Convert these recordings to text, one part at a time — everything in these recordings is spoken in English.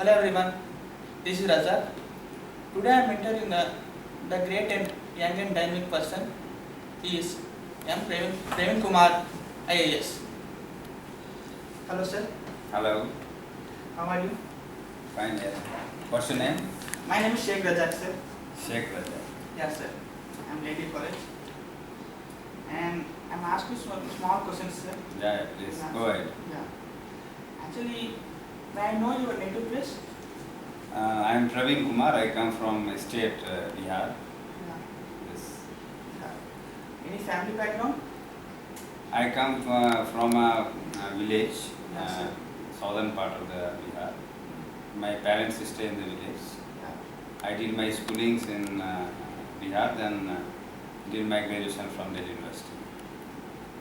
Hello everyone, this is Razak. Today I am interviewing the great and young and dynamic person. He is M. Praveen Kumar, IAS. Hello sir, Hello, how are you? fine, yes. What's your name? My name is Shaik Razak sir. Shaik Razak. Yes sir, I am Lendi college. And I am asking some small questions sir. Yeah, please, go ahead. Yeah. Actually, may I know your native place? I am Praveen Kumar, I come from state Bihar. Yeah. Yes. Any family background? I come from a village, Yes, sir. southern part of the Bihar. My parents stay in the village. Yeah. I did my schoolings in Bihar, then did my graduation from Delhi University.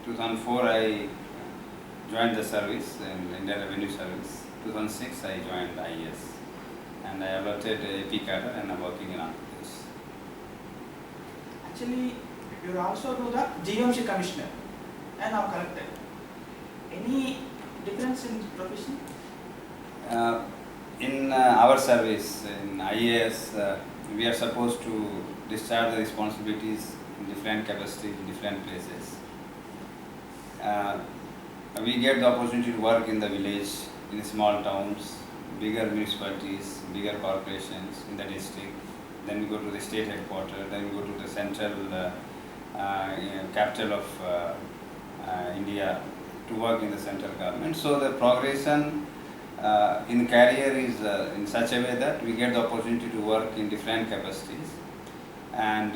2004 I joined the service in Indian Revenue Service. 2006 I joined IES and I allotted AP cadre and I'm working in Andhra Pradesh. Actually, you also do the GMC commissioner and now collector. Any difference in profession? In our service in IAS, we are supposed to discharge the responsibilities in different capacities in different places. We get the opportunity to work in the village, in small towns, bigger municipalities, bigger corporations in the district. Then we go to the state headquarters, then we go to the central capital of India to work in the central government. So the progression in career is in such a way that we get the opportunity to work in different capacities. And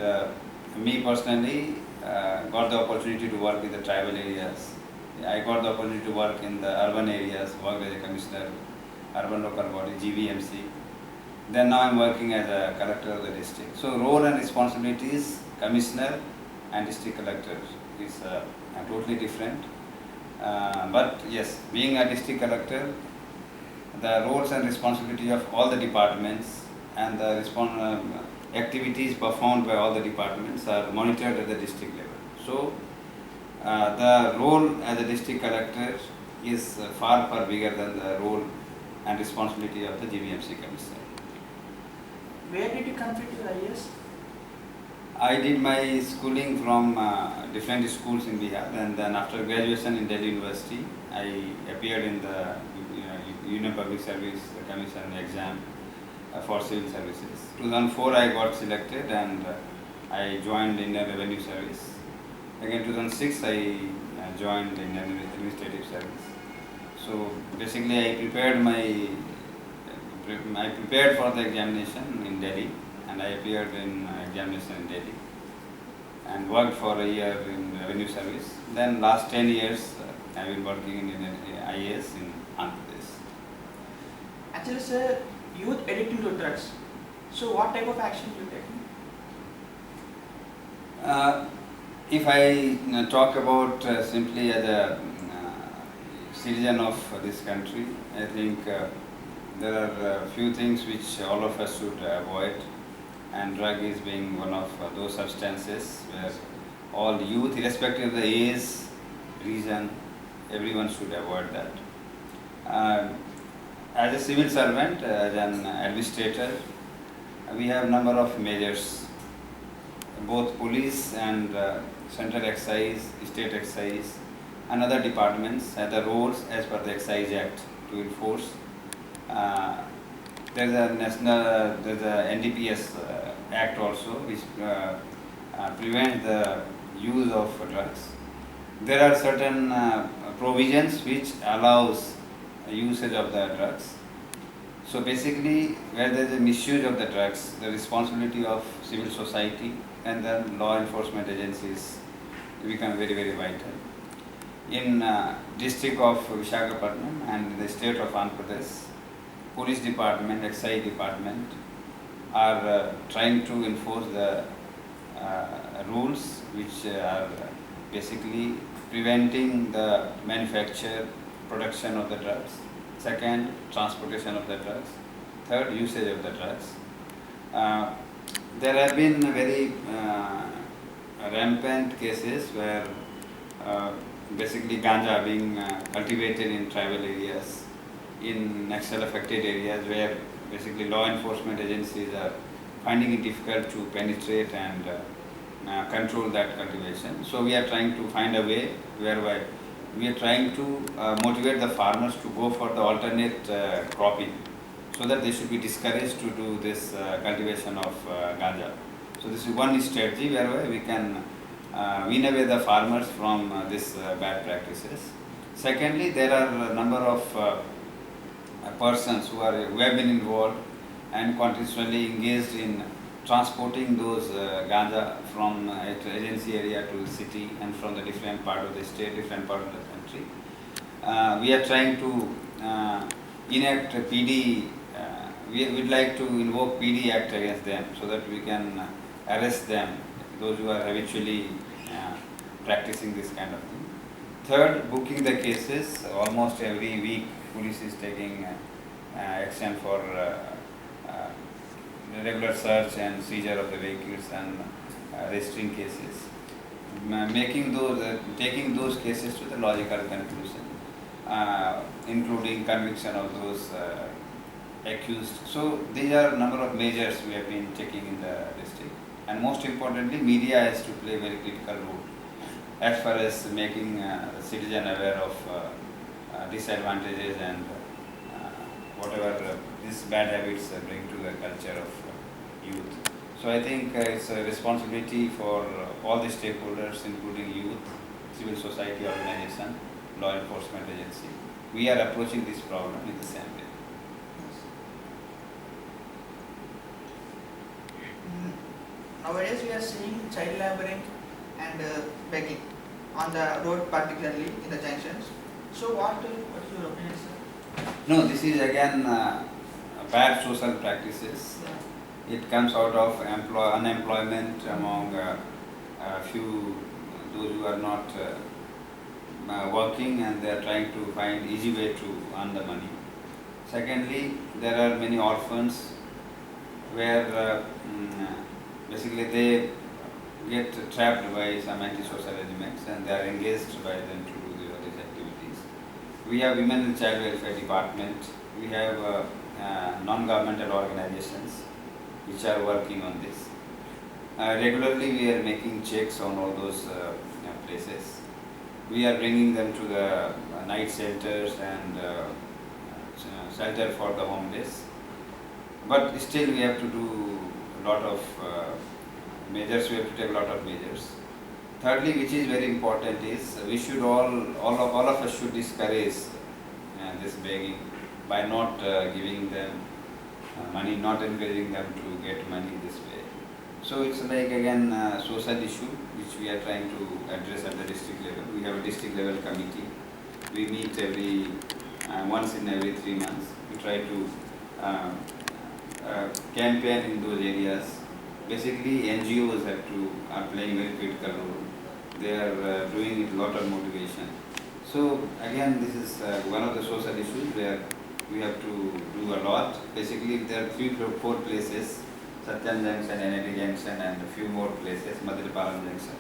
me personally got the opportunity to work in the tribal areas. I got the opportunity to work in the urban areas, worked as a commissioner, urban local body, GVMC. Then now I'm working as a collector of the district. So role and responsibilities, commissioner and district collector is totally different. But yes, being a district collector, the roles and responsibility of all the departments and the activities performed by all the departments are monitored at the district level. So the role as a district collector is far bigger than the role and responsibility of the GVMC commissioner. Where did you complete your IAS? I did my schooling from different schools in Bihar, and then after graduation in Delhi University, I appeared in the Union Public Service Commission exam for civil services. 2004 I got selected and I joined Indian Revenue Service. Again 2006 I joined Indian Administrative Service. So basically I prepared for the examination in Delhi and I appeared in examination in Delhi and worked for a year in Revenue Service. Then last 10 years I have been working in IAS in Andhra Pradesh. Actually, sir, youth addicted to drugs. So, what type of action you taking? If I talk about simply as a citizen of this country, I think there are a few things which all of us should avoid, and drug is being one of those substances where all youth, irrespective of the age, region, everyone should avoid that. As a civil servant, as an administrator, we have number of measures. Both police and central excise, state excise, and other departments have the roles as per the Excise Act to enforce. There's a NDPS Act also which prevents the use of drugs. There are certain provisions which allows usage of the drugs. So basically, where there is a misuse of the drugs, the responsibility of civil society and then law enforcement agencies become very vital. In district of Visakhapatnam and in the state of Andhra Pradesh, police department, excise department are trying to enforce the rules which are basically preventing the manufacture, production of the drugs. Second, transportation of the drugs. Third, usage of the drugs. There have been very rampant cases where basically ganja being cultivated in tribal areas in Naxal affected areas where basically law enforcement agencies are finding it difficult to penetrate and control that cultivation. So we are trying to find a way whereby we are trying to motivate the farmers to go for the alternate cropping, so that they should be discouraged to do this cultivation of ganja. So this is one strategy whereby we can wean away the farmers from this bad practices. Secondly, there are a number of persons who have been involved and continuously engaged in transporting those ganja from agency area to the city and from the different part of the state, different part of the country. We are trying to enact PD. We would like to invoke PD Act against them so that we can arrest them, those who are habitually practicing this kind of thing. Third, booking the cases. Almost every week, police is taking action for regular search and seizure of the vehicles and registering cases, taking those cases to the logical conclusion, including conviction of those accused. So these are a number of measures we have been taking in the district, and most importantly, media has to play a very critical role as far as making the citizen aware of disadvantages and whatever these bad habits bring to the culture of youth. So I think it's a responsibility for all the stakeholders, including youth, civil society organization, law enforcement agency. We are approaching this problem in the same way. Nowadays we are seeing child laboring and begging on the road, particularly in the junctions. So what is your opinion, sir? No, this is again bad social practices. Yeah. It comes out of unemployment among a few, those who are not working, and they are trying to find easy way to earn the money. Secondly, there are many orphans where basically they get trapped by some antisocial elements and they are engaged by them to do these activities. We have Women and Child Welfare Department. We have non-governmental organizations which are working on this. Regularly we are making checks on all those places. We are bringing them to the night shelters and shelter for the homeless. But still we have to do a lot of measures, we have to take a lot of measures. Thirdly, which is very important, is we should all of us should discourage this begging by not giving them money, not encouraging them to get money this way. So it's like again a social issue which we are trying to address at the district level. We have a district level committee. We meet every once in every 3 months. We try to campaign in those areas. Basically, NGOs are playing a very critical role. They are doing it a lot of motivation. So again, this is one of the social issues where we have to do a lot. Basically, there are 3 or 4 places: Satyam Junction, NIT Junction, and a few more places, Madhyapalam Junction.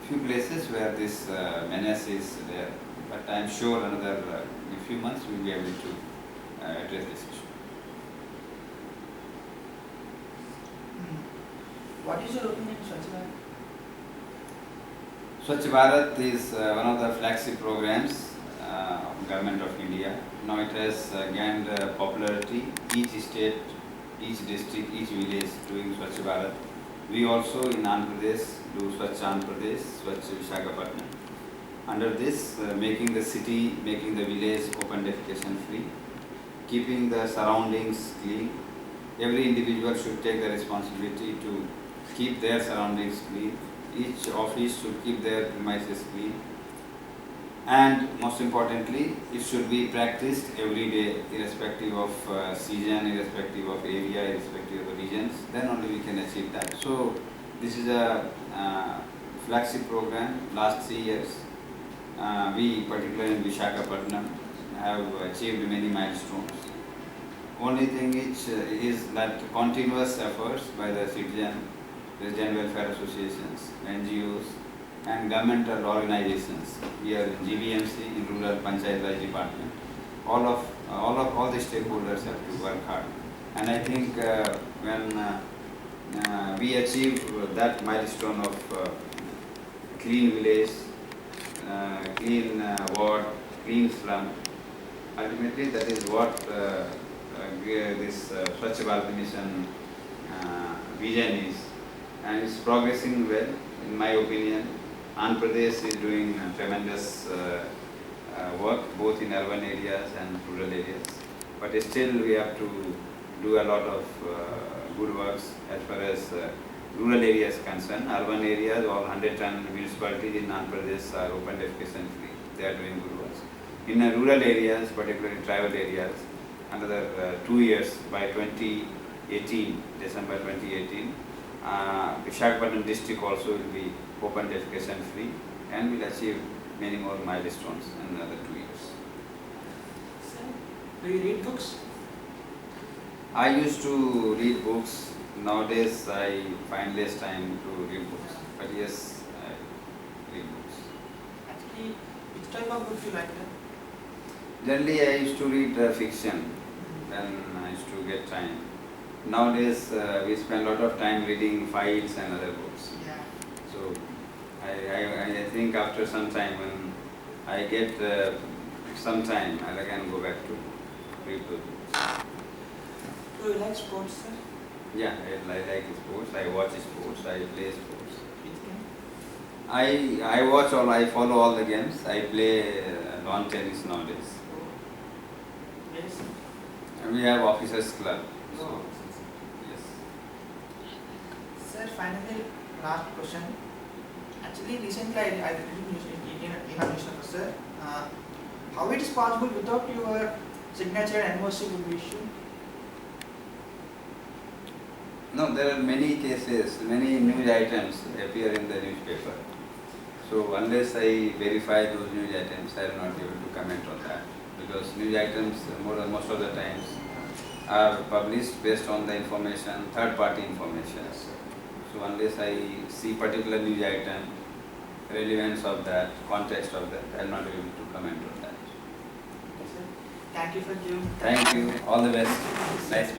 Few places where this menace is there. But I am sure another in a few months we will be able to address this issue. What is your opinion, Swachh Bharat? Swachh Bharat is one of the flagship programs of Government of India. Now it has gained popularity. Each state, each district, each village doing Swachh Bharat. We also in Andhra Pradesh do Swachh Andhra Pradesh, Swachh Visakhapatnam. Under this, making the city, making the village open defecation free, keeping the surroundings clean. Every individual should take the responsibility to keep their surroundings clean. Each office should keep their premises clean. And most importantly, it should be practiced every day, irrespective of season, irrespective of area, irrespective of regions. Then only we can achieve that. So this is a flagship program. Last 3 years, we, particularly in Visakhapatnam, have achieved many milestones. Only thing is that continuous efforts by the citizen, resident welfare associations, NGOs, and governmental organizations here in GBMC, in Rural Panchayat Raj Department, all of all the stakeholders have to work hard. And I think when we achieve that milestone of clean village, clean ward, clean slum, ultimately that is what this Swachh Bharat Mission vision is, and it's progressing well in my opinion. Andhra Pradesh is doing tremendous work both in urban areas and rural areas, but still we have to do a lot of good works as far as rural areas concerned. Urban areas, all 110 municipalities in Andhra Pradesh are open defecation free. They are doing good works. In rural areas, particularly tribal areas, another 2 years by 2018, December 2018, Visakhapatnam district also will be open defecation free and will achieve many more milestones in another 2 years. Sir, do you read books? I used to read books. Nowadays I find less time to read books. But yes, I read books. Actually, which type of books you like? Generally I used to read fiction when I used to get time. Nowadays we spend a lot of time reading files and other books. Yeah. So I think after some time when I get some time I can go back to read the books. Do you like sports, sir? Yeah, I like sports. I watch sports. I play sports. Which game? I watch all. I follow all the games. I play lawn tennis nowadays. Yes. And we have officers club. So, Oh. yes. Sir, finally, last question. Actually, recently I read in a newspaper, sir. How it is possible without your signature and NOC would be issued? No, there are many cases, many news items appear in the newspaper. So unless I verify those news items, I am not able to comment on that, because news items most of the times are published based on the information, third-party information. So unless I see particular news item, relevance of that, context of that, I am not able to comment on that. Okay, sir. Thank you for giving. Thank you. All the best. Nice.